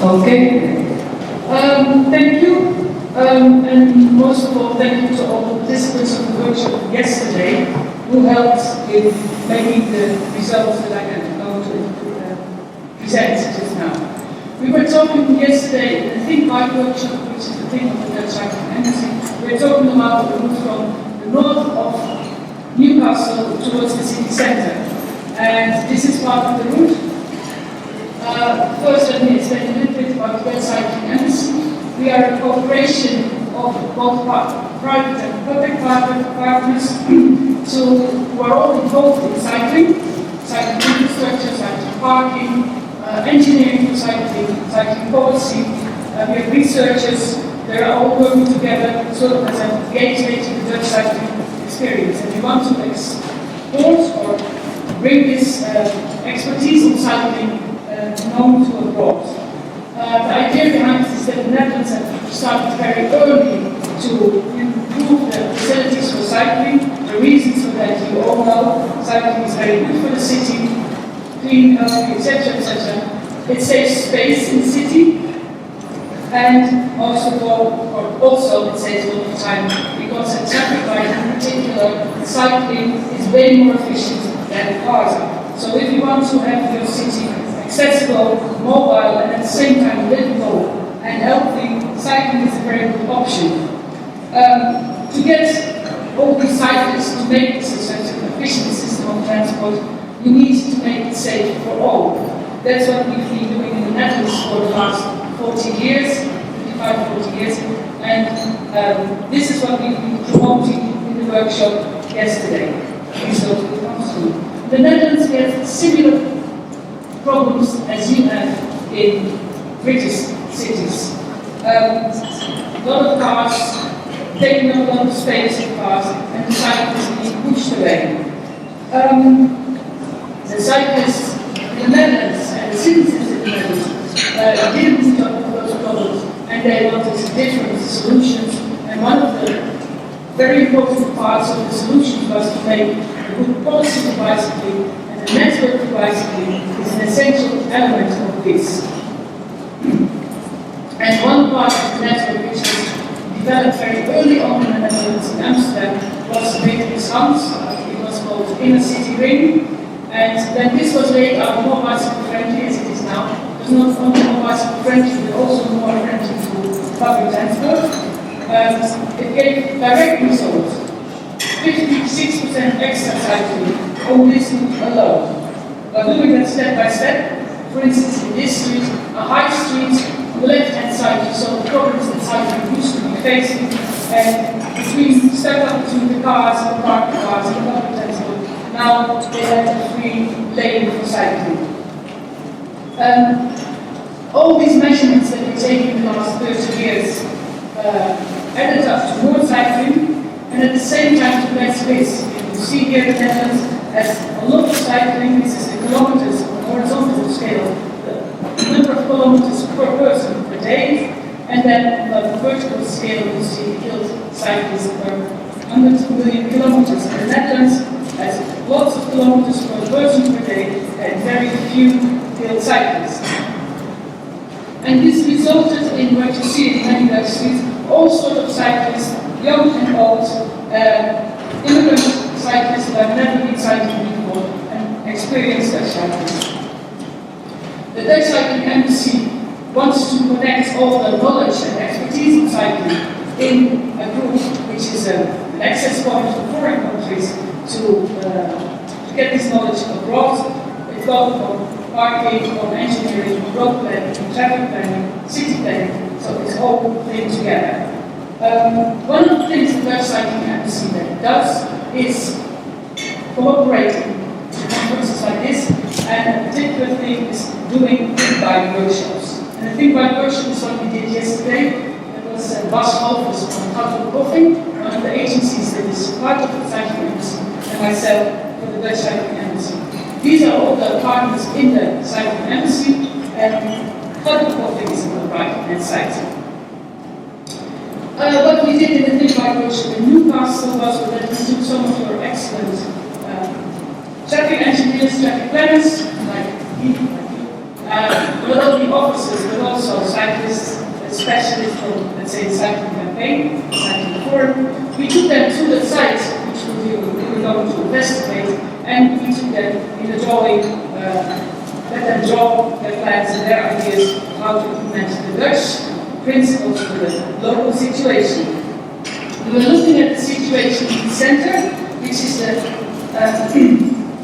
Okay. Thank you. And most of all, thank you to all the participants of the workshop yesterday who helped in making the results that I am going to present just now. We were talking yesterday in the Think Bike workshop, which is the thing of the Dutch Cycling Embassy. We were talking about the route from the north of Newcastle towards the city centre. And this is part of the route. First, let me explain a little bit about the Dutch Cycling Embassy. We are a cooperation of both private and public partners who are all involved in cycling infrastructure, cycling parking, engineering for cycling, cycling policy. We have researchers. They are all working together sort of as a gateway to the Dutch cycling experience. And we want to export or bring this expertise in cycling known to abroad. The idea behind this is that the Netherlands have started very early to improve the facilities for cycling. The reasons for that you all know. Cycling is very good for the city, clean, healthy, etc., etc. It saves space in the city, and also it saves a lot of time, because at traffic light in particular, cycling is way more efficient than cars are. So if you want to have your city accessible, mobile, and at the same time livable and healthy, cycling is a very good option. To get all these cyclists to make this such an efficient system of transport, you need to make it safe for all. That's what we've been doing in the Netherlands for the last 40 years, 40 years, and this is what we've been promoting in the workshop yesterday. The Netherlands has similar problems as you have in British cities. A lot of cars, taking up a lot of space in cars, and the cyclists being pushed away. The cyclists in the Netherlands and the citizens in the Netherlands didn't put up with those problems, and they wanted different solutions. And one of the very important parts of the solutions was to make a good policy for bicycling, and the network for bicycling is an essential element of this. And one part of the network which was developed very early on in the Netherlands, in Amsterdam, was Beatrix Hans. It was called Inner City Ring. And then this was laid out more bicycle friendly as it is now. It was not only more bicycle friendly, but also more friendly to public transport. It gave direct results. 56% extra cycling on this route alone. By doing that step by step, for instance, in this street, a high street, on the left-hand side, you saw the problems that cycling used to be facing, and stuck up between the cars and the parked cars and the public transport. Now they have a free lane for cycling. All these measurements that we've taken in the last 30 years added up to more cycling, and at the same time to less risk. You see here the Netherlands has a lot of cycling. This is the kilometers on the horizontal scale, the number of kilometers per person per day, and then on the vertical scale you see killed cyclists per 100 million kilometers. And the Netherlands has lots of kilometers per person per day and very few killed cyclists. And this resulted in what you see in many Dutch streets, all sorts of cyclists, young and old, immigrant cyclists that have never been cycling before and experienced Dutch cycling. The Dutch Cycling Embassy wants to connect all the knowledge and expertise in cycling in a group which is an access point for foreign countries to get this knowledge abroad. It's both on parking, on engineering, on road planning, traffic planning, city planning, so it's all linked together. One of the things the Dutch Cycling Embassy that does is cooperating with conferences like this, and a particular thing is doing Think Bike workshops. And the Think Bike workshop is what we did yesterday. It was Bas Halvers from Cato Coffee, one of the agencies that is part of the Cycling Embassy, and myself for the Dutch Cycling Embassy. These are all the partners in the Cycling Embassy, and Cato Coffee is on the right-hand side. What we did in the Think Bike workshop in Newcastle was that we took some of your excellent traffic engineers, traffic planners, like you, not only officers, but also cyclists, specialists from, let's say, the cycling campaign, the cycling forum. We took them to the site, which we were going to investigate, and we took them in the drawing, let them draw their plans and their ideas of how to implement the Dutch principles to the local situation. We were looking at the situation in the center, which is the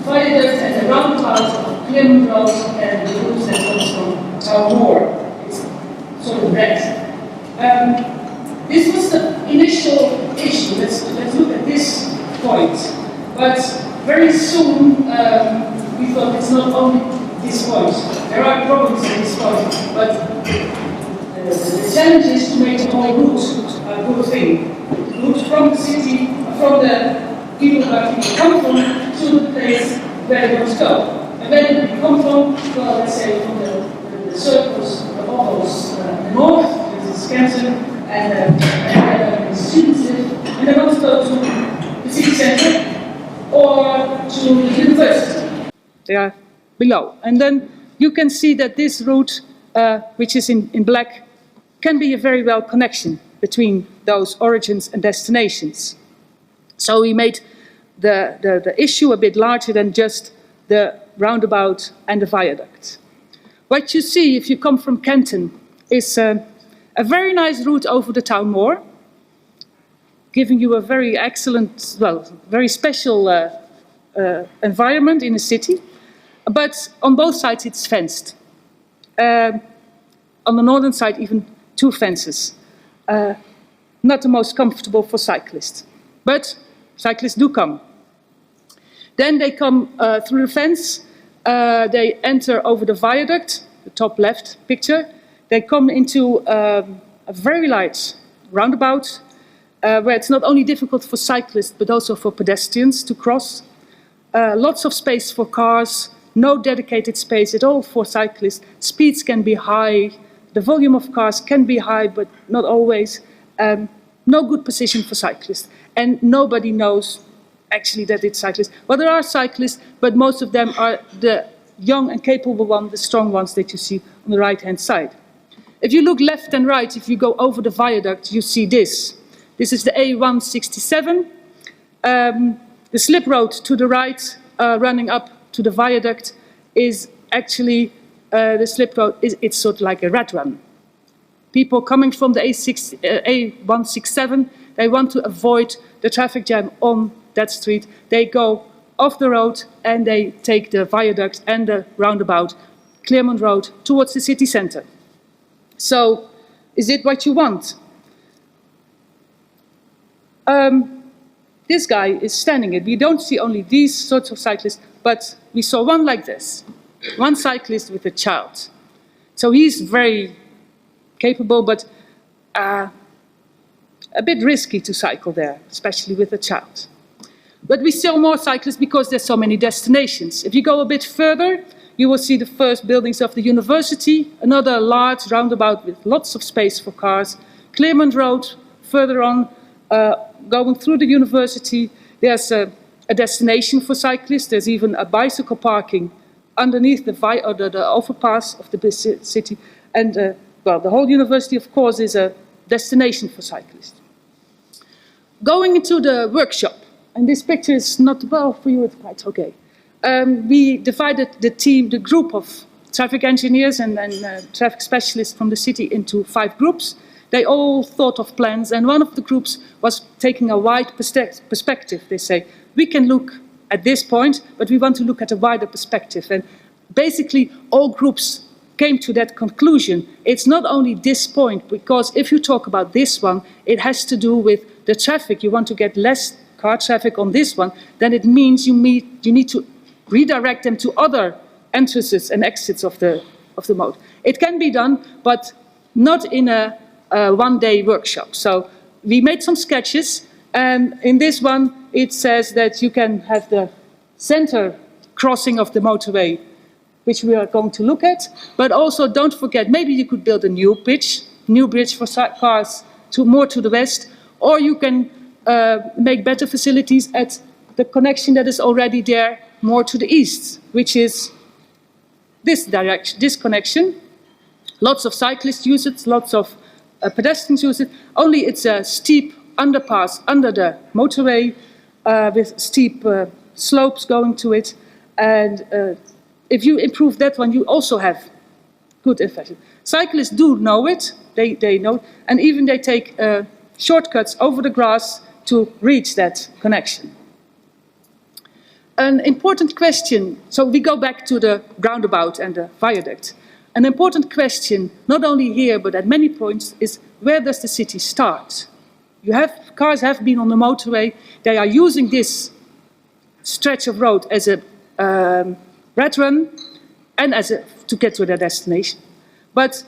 viaduct and the roundabout of Clermont Road and the route that comes from Town Moor. It's sort of red. This was the initial issue. Let's look at this point. But very soon we thought it's not only this point. There are problems at this point, but the challenge is to make the whole route a good thing. Route from the city, from the people where people come from, to the place where they want to go. And where do we come from? Well, let's say from the circles of almost the north, which is Kempton, and students live, and they want to go to the city centre or to the university. They are below. And then you can see that this route, which is in black, can be a very well connection between those origins and destinations. So we made the issue a bit larger than just the roundabout and the viaduct. What you see if you come from Kenton is a very nice route over the Town Moor, giving you a very excellent, well, very special environment in the city. But on both sides it's fenced. On the northern side even 2 fences. Not the most comfortable for cyclists. But cyclists do come. Then they come through the fence, they enter over the viaduct, the top left picture. They come into a very large roundabout, where it's not only difficult for cyclists, but also for pedestrians to cross. Lots of space for cars, no dedicated space at all for cyclists. Speeds can be high, the volume of cars can be high, but not always. No good position for cyclists. And nobody knows actually that it's cyclists. Well, there are cyclists, but most of them are the young and capable ones, the strong ones that you see on the right-hand side. If you look left and right, if you go over the viaduct, you see this. This is the A167. The slip road to the right, running up to the viaduct, is actually the slip road. It's sort of like a rat run. People coming from the A167, they want to avoid the traffic jam on that street. They go off the road and they take the viaduct and the roundabout, Clermont Road, towards the city centre. So, is it what you want? This guy is standing it. We don't see only these sorts of cyclists, but we saw one like this. One cyclist with a child. So he's very capable, but a bit risky to cycle there, especially with a child. But we saw more cyclists because there's so many destinations. If you go a bit further, you will see the first buildings of the university, another large roundabout with lots of space for cars, Clermont Road, further on, going through the university. There's a destination for cyclists. There's even a bicycle parking underneath the overpass of the city. And well, the whole university, of course, is a destination for cyclists. Going into the workshop, and this picture is not well for you, it's quite okay. We divided the group of traffic engineers and traffic specialists from the city into 5 groups. They all thought of plans, and one of the groups was taking a wide perspective. They say, we can look at this point, but we want to look at a wider perspective. And basically, all groups came to that conclusion. It's not only this point, because if you talk about this one, it has to do with the traffic. You want to get less car traffic on this one, then it means you need to redirect them to other entrances and exits of the mode. It can be done, but not in a one-day workshop. So we made some sketches, and in this one it says that you can have the center crossing of the motorway, which we are going to look at, but also don't forget, maybe you could build a new bridge for cars more to the west, or you can make better facilities at the connection that is already there more to the east, which is this direction, this connection. Lots of cyclists use it, lots of pedestrians use it, only it's a steep underpass under the motorway with steep slopes going to it, and if you improve that one, you also have good effect. Cyclists do know it, they know, and even they take shortcuts over the grass to reach that connection. An important question, so we go back to the roundabout and the viaduct. An important question, not only here but at many points, is where does the city start? Cars have been on the motorway, they are using this stretch of road as a rat run and to get to their destination. But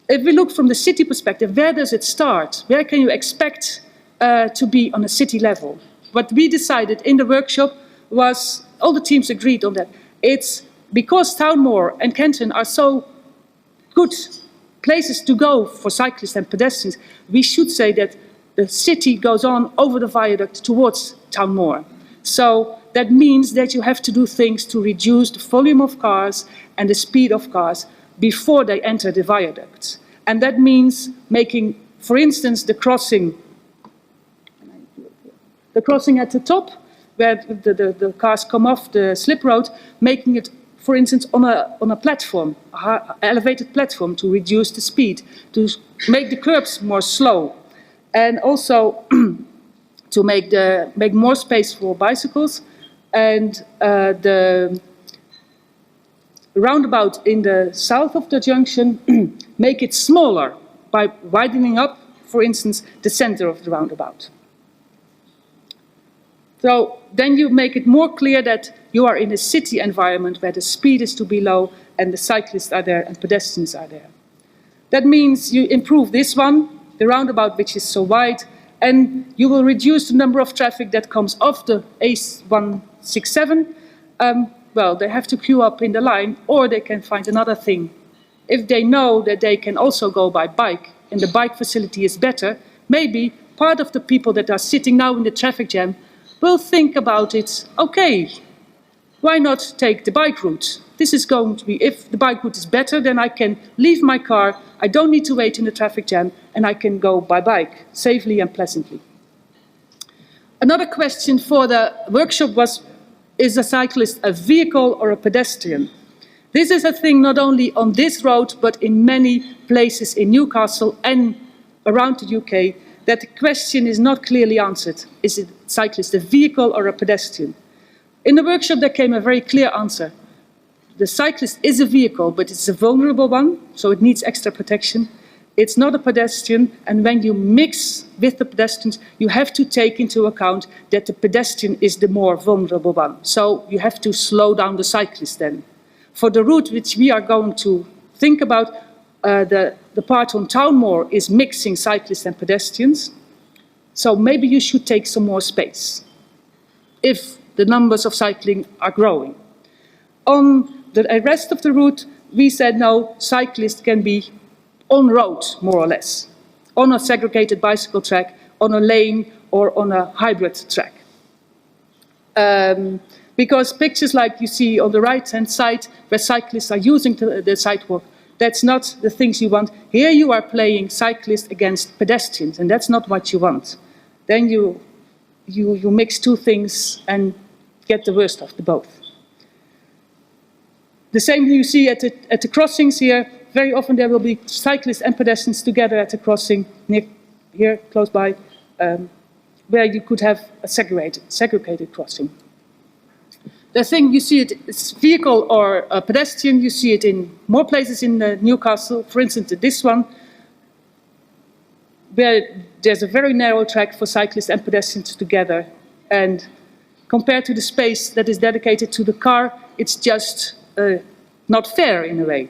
if we look from the city perspective, where does it start? Where can you expect to be on a city level? What we decided in the workshop was, all the teams agreed on that, it's because Townmoor and Kenton are so good places to go for cyclists and pedestrians, we should say that the city goes on over the viaduct towards Townmoor. So that means that you have to do things to reduce the volume of cars and the speed of cars before they enter the viaduct. And that means making, for instance, the crossing at the top, where the cars come off the slip road, making it, for instance, on a platform, an elevated platform, to reduce the speed, to make the curbs more slow, and also to make more space for bicycles, and the roundabout in the south of the junction, make it smaller by widening up, for instance, the center of the roundabout. So then you make it more clear that you are in a city environment where the speed is to be low and the cyclists are there and pedestrians are there. That means you improve this one, the roundabout which is so wide, and you will reduce the number of traffic that comes off the A167. Well, they have to queue up in the line, or they can find another thing. If they know that they can also go by bike and the bike facility is better, maybe part of the people that are sitting now in the traffic jam will think about it, okay, why not take the bike route? This is going to be, if the bike route is better, then I can leave my car, I don't need to wait in the traffic jam, and I can go by bike, safely and pleasantly. Another question for the workshop was, is a cyclist a vehicle or a pedestrian? This is a thing not only on this road, but in many places in Newcastle and around the UK, that the question is not clearly answered. Is it cyclist a vehicle or a pedestrian? In the workshop there came a very clear answer. The cyclist is a vehicle, but it's a vulnerable one, so it needs extra protection. It's not a pedestrian, and when you mix with the pedestrians, you have to take into account that the pedestrian is the more vulnerable one. So you have to slow down the cyclist then. For the route which we are going to think about, the part on Townmoor is mixing cyclists and pedestrians. So maybe you should take some more space if the numbers of cycling are growing. On the rest of the route, we said no, cyclists can be on road, more or less, on a segregated bicycle track, on a lane, or on a hybrid track. Because pictures like you see on the right-hand side, where cyclists are using the sidewalk, that's not the things you want. Here you are playing cyclists against pedestrians, and that's not what you want. Then you mix two things and get the worst of the both. The same you see at the crossings here. Very often there will be cyclists and pedestrians together at the crossing near here, close by, where you could have a segregated crossing. The thing you see it's vehicle or a pedestrian, you see it in more places in Newcastle. For instance, this one, where there's a very narrow track for cyclists and pedestrians together. And compared to the space that is dedicated to the car, it's just not fair in a way.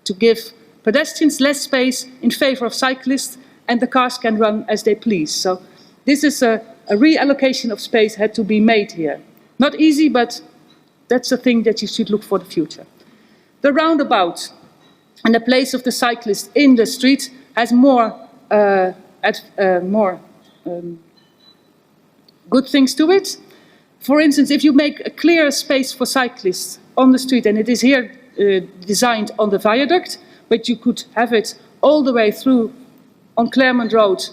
To give pedestrians less space in favor of cyclists, and the cars can run as they please. So this is a reallocation of space had to be made here. Not easy, but that's a thing that you should look for the future. The roundabout and the place of the cyclist in the street has more good things to it. For instance, if you make a clear space for cyclists on the street, and it is here designed on the viaduct, but you could have it all the way through on Claremont Road,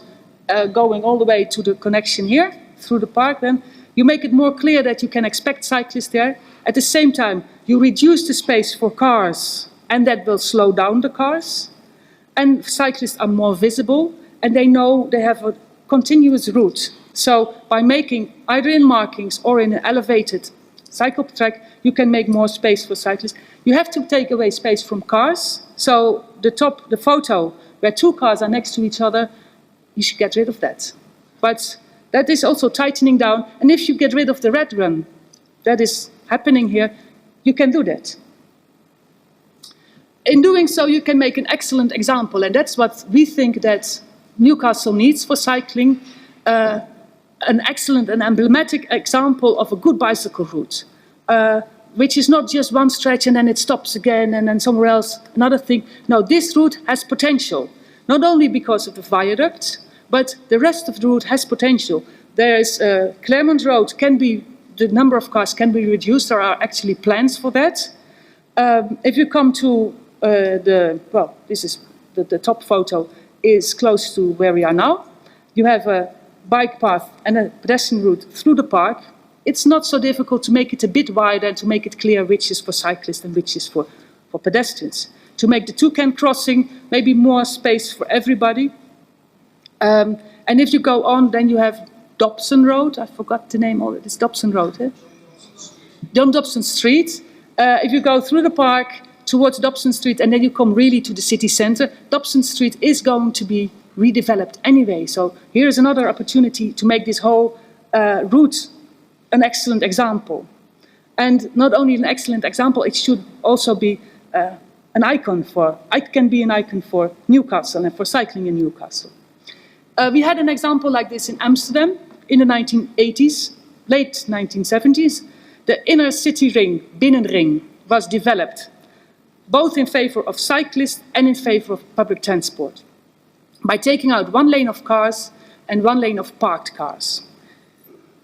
going all the way to the connection here, through the park then. You make it more clear that you can expect cyclists there. At the same time, you reduce the space for cars, and that will slow down the cars. And cyclists are more visible, and they know they have a continuous route. So by making either in markings or in an elevated cycle track, you can make more space for cyclists. You have to take away space from cars. So the photo where two cars are next to each other, you should get rid of that. But that is also tightening down. And if you get rid of the red run, that is happening here, you can do that. In doing so, you can make an excellent example, and that's what we think that Newcastle needs for cycling, an excellent and emblematic example of a good bicycle route, which is not just one stretch and then it stops again and then somewhere else, another thing. No, this route has potential, not only because of the viaduct, but the rest of the route has potential. There is Claremont Road, the number of cars can be reduced. There are actually plans for that. If you come to this is the top photo is close to where we are now. You have a bike path and a pedestrian route through the park. It's not so difficult to make it a bit wider and to make it clear which is for cyclists and which is for pedestrians. To make the Toucan crossing, maybe more space for everybody. And if you go on, then you have Dobson Road. I forgot the name already. It's Dobson Road, eh? John Dobson Street. If you go through the park towards Dobson Street and then you come really to the city centre, Dobson Street is going to be redeveloped anyway. So here's another opportunity to make this whole route an excellent example. And not only an excellent example, it should also be an icon for Newcastle and for cycling in Newcastle. We had an example like this in Amsterdam in the 1980s, late 1970s. The inner city ring, Binnenring, was developed, both in favor of cyclists and in favor of public transport, by taking out one lane of cars and one lane of parked cars.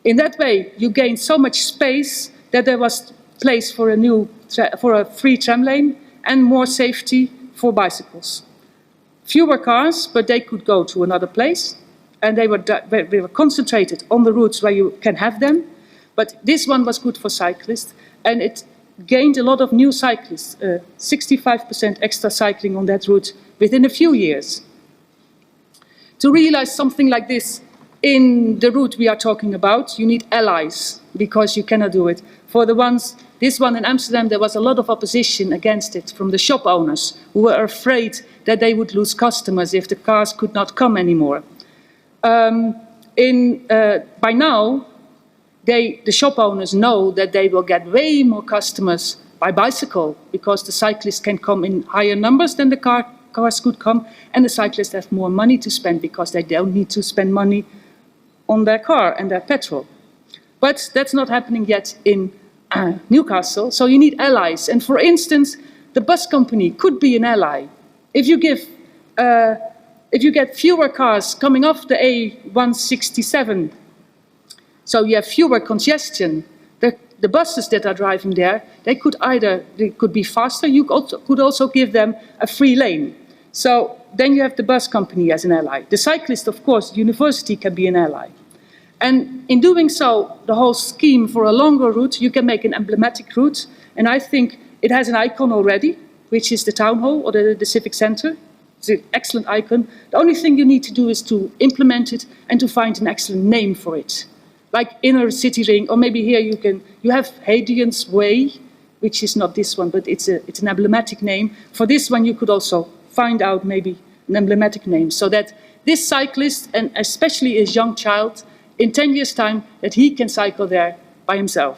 In that way, you gained so much space that there was place for a free tram lane and more safety for bicycles. Fewer cars, but they could go to another place, and they were concentrated on the routes where you can have them. But this one was good for cyclists, and it gained a lot of new cyclists, 65% extra cycling on that route within a few years. To realize something like this in the route we are talking about, you need allies, because you cannot do it. For this one in Amsterdam, there was a lot of opposition against it from the shop owners, who were afraid that they would lose customers if the cars could not come anymore. By now, the shop owners know that they will get way more customers by bicycle, because the cyclists can come in higher numbers than the cars could come, and the cyclists have more money to spend because they don't need to spend money on their car and their petrol. But that's not happening yet in Newcastle, so you need allies. And for instance, the bus company could be an ally. If you get fewer cars coming off the A167, so you have fewer congestion, the buses that are driving there, they could be faster. You could also give them a free lane. So then you have the bus company as an ally. The cyclist, of course, the university can be an ally. And in doing so, the whole scheme for a longer route, you can make an emblematic route. And I think it has an icon already, which is the town hall or the civic centre. It's an excellent icon. The only thing you need to do is to implement it and to find an excellent name for it. Like Inner City Ring, or maybe here you have Hadrian's Way, which is not this one, but it's an emblematic name. For this one, you could also find out maybe an emblematic name, so that this cyclist, and especially a young child, in 10 years' time, that he can cycle there by himself.